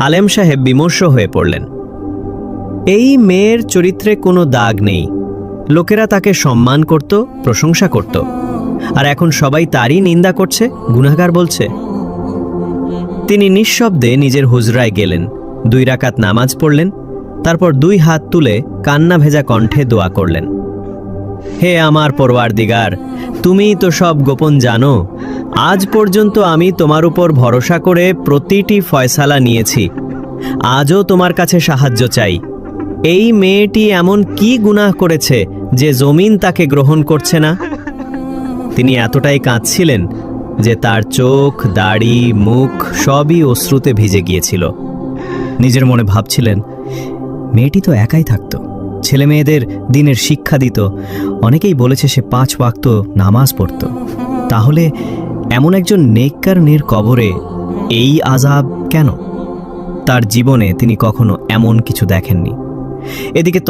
আলেম সাহেব বিমর্ষ হয়ে পড়লেন। এই মেয়ের চরিত্রে কোনো দাগ নেই, লোকেরা তাকে সম্মান করত, প্রশংসা করত, আর এখন সবাই তারই নিন্দা করছে, গুনাহগার বলছে। তিনি নিঃশব্দে নিজের হুজরায় গেলেন, 2 রাকাত নামাজ পড়লেন, তারপর 2 হাত তুলে কান্না ভেজা কণ্ঠে দোয়া করলেন। হে আমার পরওয়ারদিগার, তুমিই তো সব গোপন জানো। আজ পর্যন্ত আমি তোমার উপর ভরসা করে প্রতিটি ফয়সালা নিয়েছি, আজও তোমার কাছে সাহায্য চাই। এই মেয়েটি এমন কি গুনাহ করেছে যে জমিন তাকে গ্রহণ করছে না? তিনি এতটাই কাঁদছিলেন যে তার চোখ, দাড়ি, মুখ সবই অশ্রুতে ভিজে গিয়েছিল। নিজের মনে ভাবছিলেন, মেয়েটি তো একাই থাকতো, ছেলে মেয়েদের দিনের শিক্ষা দিত, অনেকেই বলেছে সে 5 ওয়াক্ত নামাজ পড়ত। তাহলে এমন একজন নেককার মেয়ের কবরে এই আযাব কেন? তার জীবনে তিনি কখনো এমন কিছু দেখেননি। এদিকে